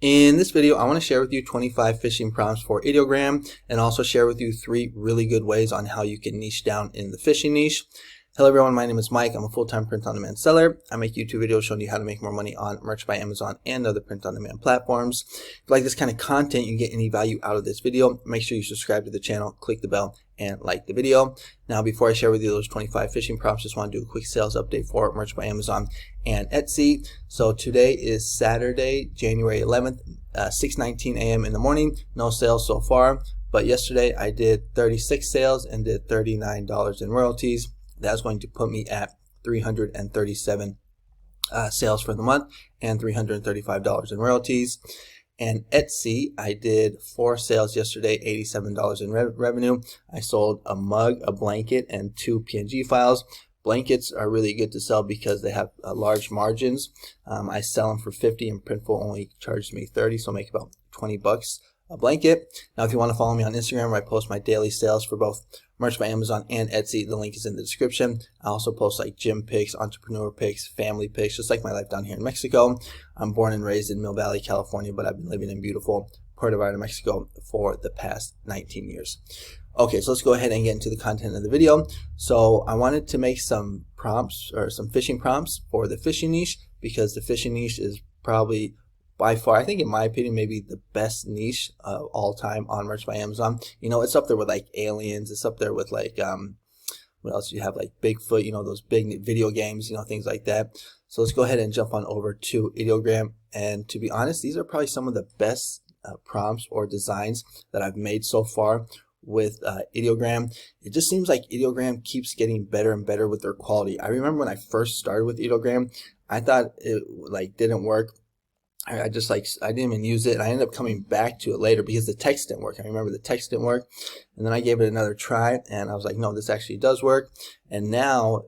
In this video, I want to share with you 25 fishing prompts for Ideogram and also share with you 3 really good ways on how you can niche down in the fishing niche. Hello everyone, my name is Mike. I'm a full-time print-on-demand seller. I make YouTube videos showing you how to make more money on Merch by Amazon and other print-on-demand platforms. If you like this kind of content, you get any value out of this video, make sure you subscribe to the channel, click the bell, and like the video. Now, before I share with you those 25 fishing prompts, just want to do a quick sales update for Merch by Amazon and Etsy. So today is Saturday, January 11th, 6:19 a.m. in the morning. No sales so far, but yesterday I did 36 sales and did $39 in royalties. That's going to put me at 337 sales for the month and $335 in royalties. And Etsy, I did 4 sales yesterday, $87 in revenue. I sold a mug, a blanket, and 2 PNG files. Blankets are really good to sell because they have large margins. I sell them for $50 and Printful only charges me $30, so I make about $20 a blanket. Now, if you want to follow me on Instagram, where I post my daily sales for both Merch by Amazon and Etsy, the link is in the description. I also post like gym pics, entrepreneur pics, family pics, just like my life down here in Mexico. I'm born and raised in Mill Valley, California, but I've been living in beautiful Puerto Vallarta, Mexico for the past 19 years. Okay, so let's go ahead and get into the content of the video. So I wanted to make some prompts or some fishing prompts for the fishing niche, because the fishing niche is probably by far, I think in my opinion, maybe the best niche of all time on Merch by Amazon. You know, it's up there with like aliens. It's up there with like, what else do you have? Like Bigfoot, you know, those big video games, you know, things like that. So let's go ahead and jump on over to Ideogram. And to be honest, these are probably some of the best prompts or designs that I've made so far with Ideogram. It just seems like Ideogram keeps getting better and better with their quality. I remember when I first started with Ideogram, I thought it like didn't work. I didn't even use it, and I ended up coming back to it later because the text didn't work. I remember the text didn't work, and then I gave it another try, and I was like, no, this actually does work. And now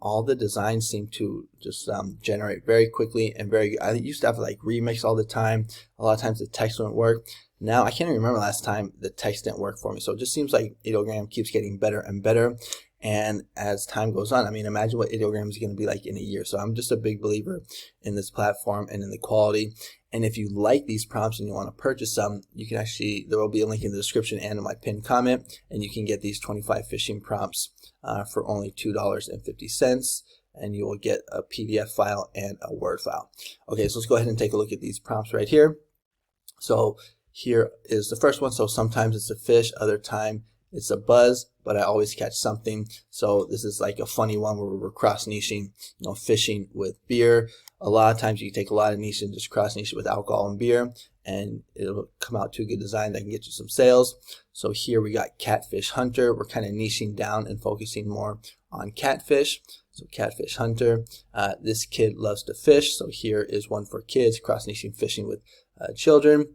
all the designs seem to just generate very quickly and very good. I used to have to like remix all the time. A lot of times the text wouldn't work. Now I can't even remember last time the text didn't work for me. So it just seems like Ideogram keeps getting better and better. And as time goes on, I mean, imagine what Ideogram is going to be like in a year. So I'm just a big believer in this platform and in the quality. And if you like these prompts and you want to purchase some, you can actually, there will be a link in the description and in my pinned comment, and you can get these 25 fishing prompts for only $2.50. And you will get a PDF file and a Word file. Okay, so let's go ahead and take a look at these prompts right here. So here is the first one. So sometimes it's a fish, other time it's a buzz, but I always catch something. So this is like a funny one where we're cross niching, you know, fishing with beer. A lot of times you can take a lot of niche and just cross niche it with alcohol and beer, and it'll come out to a good design that can get you some sales. So here we got catfish hunter. We're kind of niching down and focusing more on catfish. So catfish hunter. This kid loves to fish. So here is one for kids, cross niching fishing with children.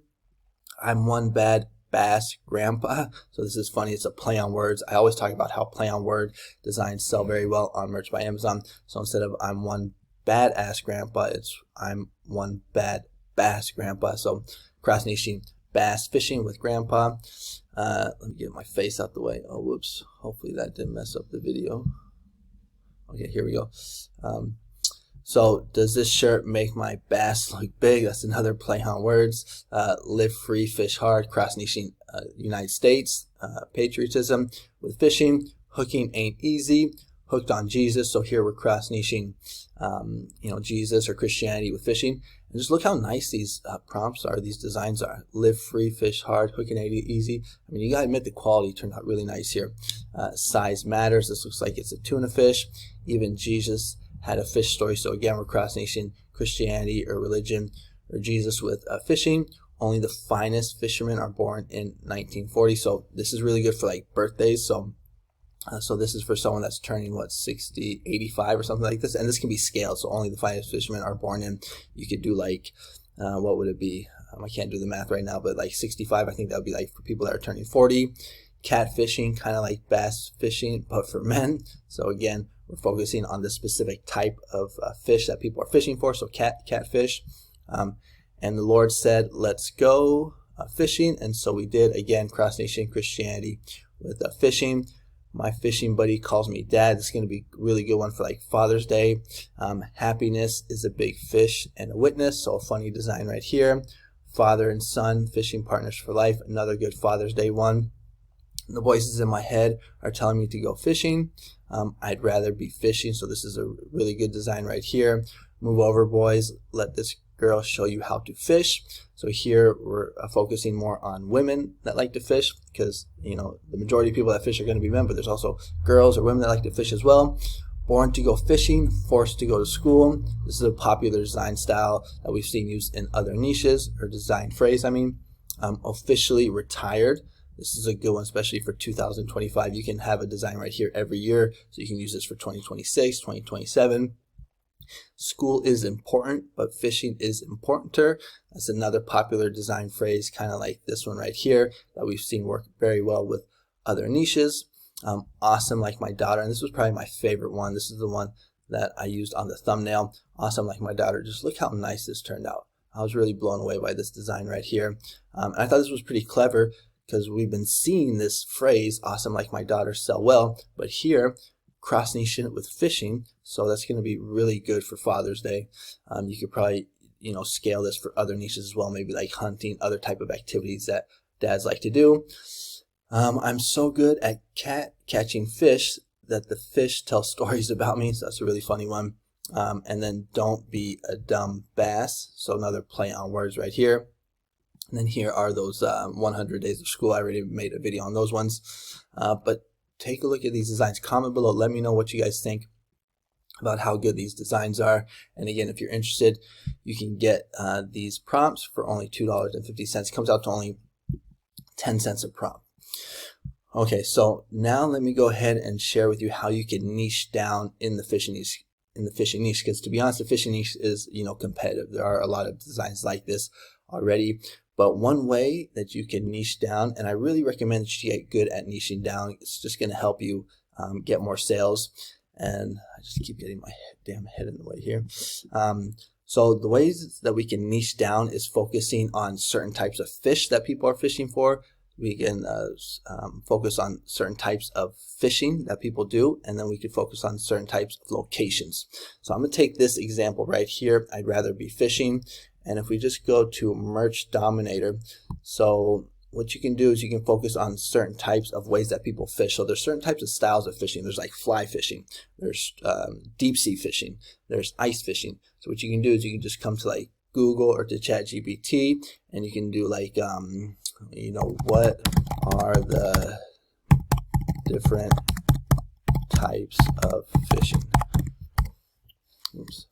I'm one bad bass grandpa. So this is funny. It's a play on words. I always talk about how play on word designs sell very well on Merch by Amazon. So instead of I'm one badass grandpa, it's I'm one bad bass grandpa. So cross niching bass fishing with grandpa. Let me get my face out the way. Oh, whoops. Hopefully that didn't mess up the video. Okay, here we go. So does this shirt make my bass look big? That's another play on words. Live free, fish hard, cross niching United States, patriotism with fishing. Hooking ain't easy. Hooked on Jesus. So here we're cross niching, you know, Jesus or Christianity with fishing. And just look how nice these prompts are. These designs are. Live free, fish hard, hooking ain't easy. I mean, you gotta admit the quality turned out really nice here. Size matters. This looks like it's a tuna fish. Even Jesus had a fish story. So again, we're cross niching Christianity or religion or Jesus with fishing. Only the finest fishermen are born in 1940. So this is really good for like birthdays. So this is for someone that's turning what, 60, 85 or something like this. And this can be scaled. So only the finest fishermen are born in. You could do like, what would it be? I can't do the math right now, but like 65, I think that would be like for people that are turning 40. Catfishing, kind of like bass fishing, but for men. So again, we're focusing on the specific type of fish that people are fishing for. So catfish. And the Lord said, let's go fishing. And so we did. Again, cross nation Christianity with fishing. My fishing buddy calls me dad. This is going to be a really good one for like Father's Day. Happiness is a big fish and a witness. So a funny design right here. father and son, fishing partners for life, another good Father's Day one. The voices in my head are telling me to go fishing. I'd rather be fishing, so this is a really good design right here. Move over, boys. Let this girl show you how to fish. So here we're focusing more on women that like to fish, because the majority of people that fish are going to be men, but there's also girls or women that like to fish as well. Born to go fishing, forced to go to school. This is a popular design style that we've seen used in other niches, or design phrase, I mean. Officially retired. This is a good one, especially for 2025. You can have a design right here every year, so you can use this for 2026, 2027. School is important, but fishing is importanter. That's another popular design phrase, kind of like this one right here, that we've seen work very well with other niches. Awesome like my daughter, and this was probably my favorite one. This is the one that I used on the thumbnail. Awesome like my daughter. Just look how nice this turned out. I was really blown away by this design right here. And I thought this was pretty clever, because we've been seeing this phrase, awesome like my daughter, sell well, but here, cross-niching it with fishing, so that's going to be really good for Father's Day. You could probably, scale this for other niches as well, maybe like hunting, other type of activities that dads like to do. I'm so good at catching fish that the fish tell stories about me, so that's a really funny one. And then don't be a dumb bass, so another play on words right here. And then here are those 100 days of school. I already made a video on those ones. But take a look at these designs. Comment below. Let me know what you guys think about how good these designs are. And again, if you're interested, you can get these prompts for only $2.50. It comes out to only 10 cents a prompt. Okay, so now let me go ahead and share with you how you can niche down in the fishing niche. Because to be honest, the fishing niche is competitive. There are a lot of designs like this already. But one way that you can niche down, and I really recommend that you get good at niching down, it's just going to help you get more sales. And I just keep getting my damn head in the way here. So the ways that we can niche down is focusing on certain types of fish that people are fishing for. We can focus on certain types of fishing that people do, and then we can focus on certain types of locations. So I'm going to take this example right here. I'd rather be fishing. And if we just go to Merch Dominator, so what you can do is you can focus on certain types of ways that people fish. So there's certain types of styles of fishing. There's like fly fishing, there's deep sea fishing, there's ice fishing. So what you can do is you can just come to like Google or to ChatGPT, and you can do like, what are the different types of fishing? Oops.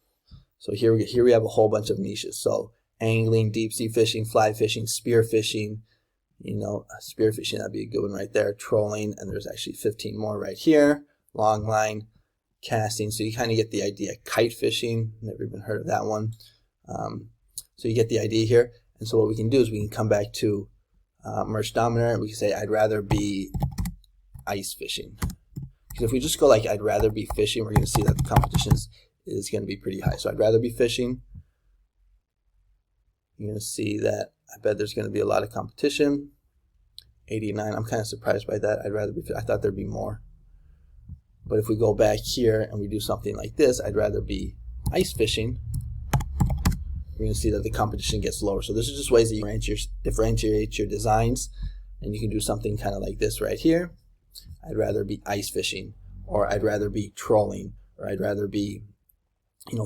So here we have a whole bunch of niches. So angling, deep sea fishing, fly fishing, spear fishing. Spear fishing, that'd be a good one right there. Trolling, and there's actually 15 more right here. Long line, casting. So you kind of get the idea. Kite fishing, never even heard of that one. So you get the idea here. And so what we can do is we can come back to Merch Dominator, and we can say I'd rather be ice fishing. Because if we just go like I'd rather be fishing, we're going to see that the competition is going to be pretty high. So I'd rather be fishing. You're going to see that I bet there's going to be a lot of competition. 89. I'm kind of surprised by that. I thought there'd be more. But if we go back here and we do something like this, I'd rather be ice fishing. We're going to see that the competition gets lower. So this is just ways that you differentiate your designs. And you can do something kind of like this right here. I'd rather be ice fishing, or I'd rather be trolling, or I'd rather be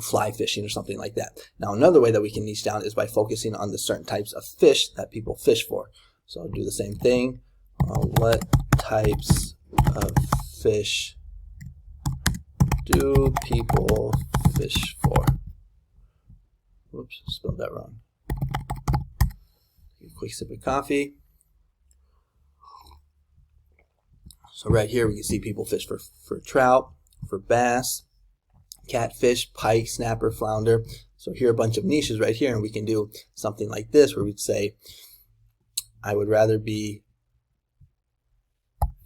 fly fishing or something like that. Now another way that we can niche down is by focusing on the certain types of fish that people fish for. So I'll do the same thing. What types of fish do people fish for? Whoops, spelled that wrong. Take a quick sip of coffee. So right here we can see people fish for trout, for bass, catfish, pike, snapper, flounder. So here are a bunch of niches right here, and we can do something like this where we'd say, I would rather be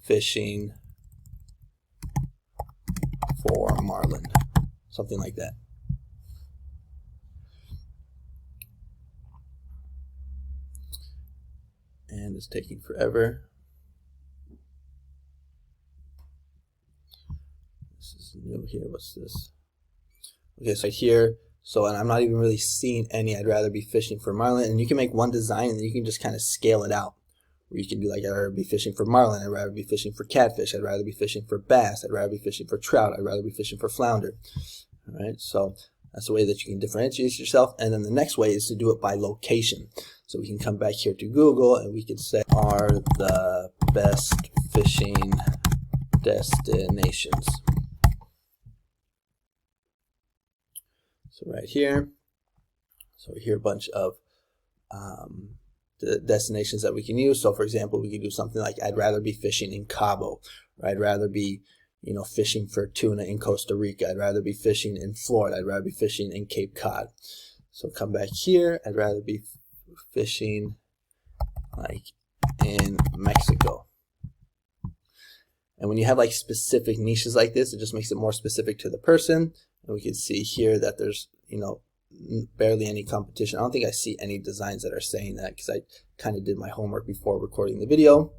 fishing for marlin, something like that. And it's taking forever. This is new here. What's this? Okay, so here So, and I'm not even really seeing any. I'd rather be fishing for marlin. And you can make one design and you can just kind of scale it out. Where you can do like, I'd rather be fishing for marlin, I'd rather be fishing for catfish, I'd rather be fishing for bass, I'd rather be fishing for trout, I'd rather be fishing for flounder. All right, so that's a way that you can differentiate yourself. And then the next way is to do it by location. So we can come back here to Google and we can say, are the best fishing destinations. So right here, so here a bunch of the destinations that we can use. So for example, we could do something like, I'd rather be fishing in Cabo, or I'd rather be, you know, fishing for tuna in Costa Rica. I'd rather be fishing in Florida. I'd rather be fishing in Cape Cod. So come back here, I'd rather be fishing like in Mexico. And when you have like specific niches like this, it just makes it more specific to the person. And we can see here that there's, you know, barely any competition. I don't think I see any designs that are saying that, because I kind of did my homework before recording the video.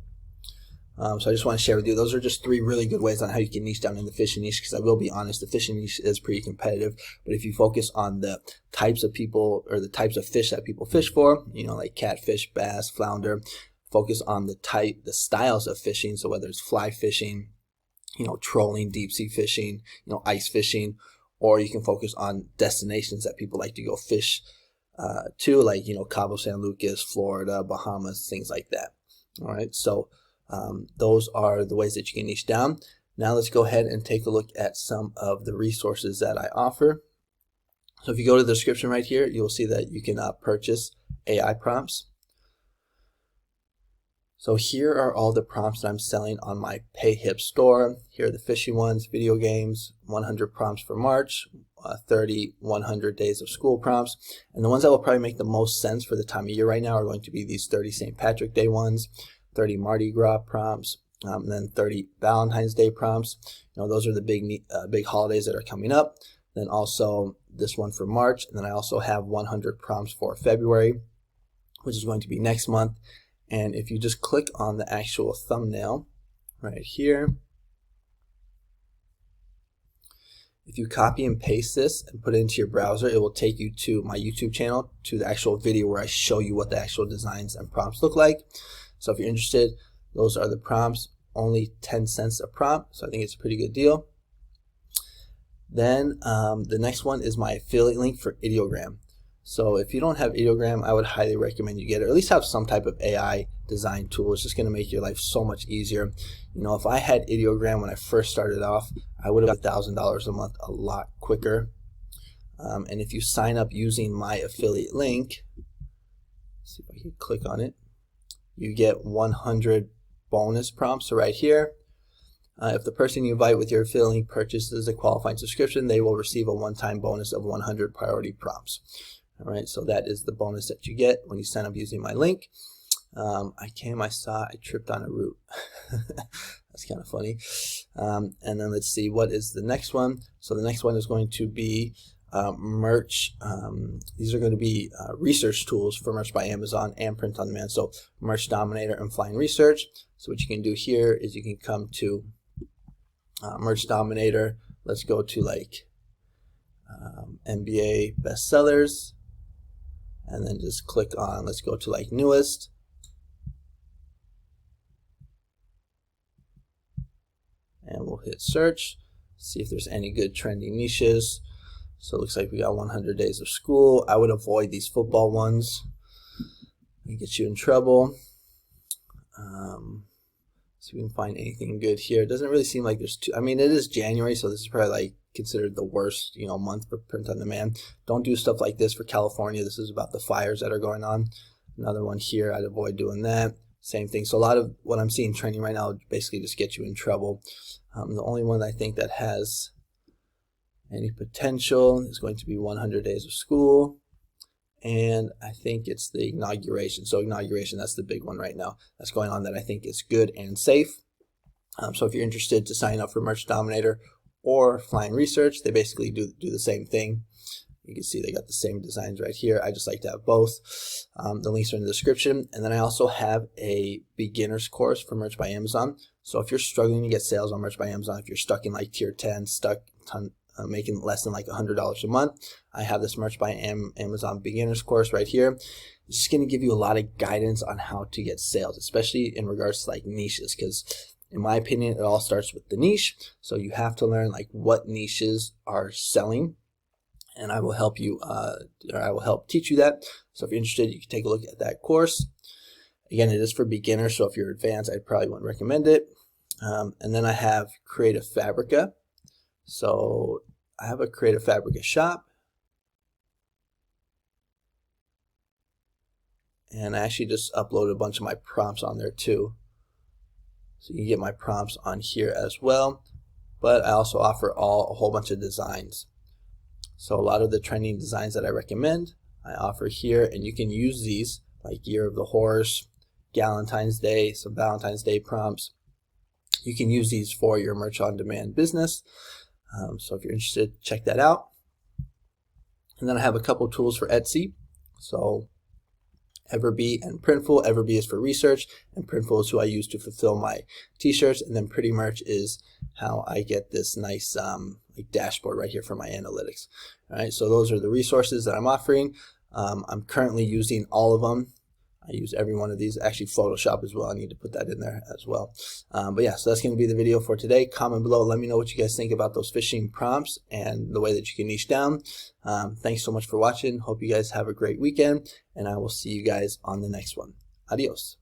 So I just want to share with you, those are just 3 really good ways on how you can niche down in the fishing niche, because I will be honest, the fishing niche is pretty competitive. But if you focus on the types of people or the types of fish that people fish for, you know, like catfish, bass, flounder, focus on the styles of fishing. So whether it's fly fishing, you know, trolling, deep sea fishing, you know, ice fishing, or you can focus on destinations that people like to go fish to, like, you know, Cabo San Lucas, Florida, Bahamas, things like that. All right, so those are the ways that you can niche down. Now let's go ahead and take a look at some of the resources that I offer. So if you go to the description right here, you'll see that you can purchase AI prompts. So here are all the prompts that I'm selling on my PayHip store. Here are the fishing ones, video games, 100 prompts for March, 30 100 days of school prompts. And the ones that will probably make the most sense for the time of year right now are going to be these 30 St. Patrick Day ones, 30 Mardi Gras prompts, and then 30 Valentine's Day prompts. You know, those are the big holidays that are coming up. Then also this one for March, and then I also have 100 prompts for February, which is going to be next month. And if you just click on the actual thumbnail right here, if you copy and paste this and put it into your browser, it will take you to my YouTube channel, to the actual video where I show you what the actual designs and prompts look like. So if you're interested, those are the prompts, only 10 cents a prompt. So I think it's a pretty good deal. Then the next one is my affiliate link for Ideogram. So if you don't have Ideogram, I would highly recommend you get it, or at least have some type of AI design tool. It's just going to make your life so much easier. You know, if I had Ideogram when I first started off, I would have $1,000 a month a lot quicker. And if you sign up using my affiliate link, let's see if I can click on it, you get 100 bonus prompts. So right here, if the person you invite with your affiliate link purchases a qualifying subscription, they will receive a one-time bonus of 100 priority prompts. All right, so that is the bonus that you get when you sign up using my link. I tripped on a root. That's kind of funny. And then let's see, what is the next one? So the next one is going to be merch. These are going to be research tools for Merch by Amazon and Print on Demand. So Merch Dominator and Flying Research. So what you can do here is you can come to Merch Dominator. Let's go to like NBA bestsellers, and then just click on, let's go to like newest. And we'll hit search, see if there's any good trending niches. So it looks like we got 100 days of school. I would avoid these football ones. They get you in trouble. See if we can find anything good here. It doesn't really seem like there's I mean, it is January, so this is probably like considered the worst, you know, month for print on demand. Don't do stuff like this for California. This is about the fires that are going on. Another one here, I'd avoid doing that. Same thing. So a lot of what I'm seeing trending right now basically just get you in trouble. The only one I think that has any potential is going to be 100 days of school. And I think it's the inauguration. So inauguration, that's the big one right now that's going on that I think is good and safe. So if you're interested to sign up for Merch Dominator or Flying Research, they basically do the same thing. You can see they got the same designs right here. I just like to have both. The links are in the description. And then I also have a beginner's course for Merch by Amazon. So if you're struggling to get sales on Merch by Amazon, if you're stuck in like tier 10, stuck making less than like $100 a month, I have this Merch by Amazon beginners course right here. It's just going to give you a lot of guidance on how to get sales, especially in regards to like niches, because in my opinion, it all starts with the niche. So you have to learn like what niches are selling, and I will help you, or I will help teach you that. So if you're interested, you can take a look at that course. Again, it is for beginners, so if you're advanced, I probably wouldn't recommend it. And then I have Creative Fabrica. So I have a Creative Fabrica shop. And I actually just uploaded a bunch of my prompts on there too. So you can get my prompts on here as well. But I also offer a whole bunch of designs. So a lot of the trending designs that I recommend, I offer here, and you can use these like Year of the Horse, Galentine's Day, some Valentine's Day prompts. You can use these for your merch on demand business. So if you're interested, check that out. And then I have a couple tools for Etsy. So Everbee and Printful. Everbee is for research, and Printful is who I use to fulfill my t-shirts, and then Pretty Merch is how I get this nice like dashboard right here for my analytics. All right, so those are the resources that I'm offering. I'm currently using all of them. I use every one of these, actually Photoshop as well. I need to put that in there as well. But yeah, so that's going to be the video for today. Comment below. Let me know what you guys think about those fishing prompts and the way that you can niche down. Thanks so much for watching. Hope you guys have a great weekend, and I will see you guys on the next one. Adios.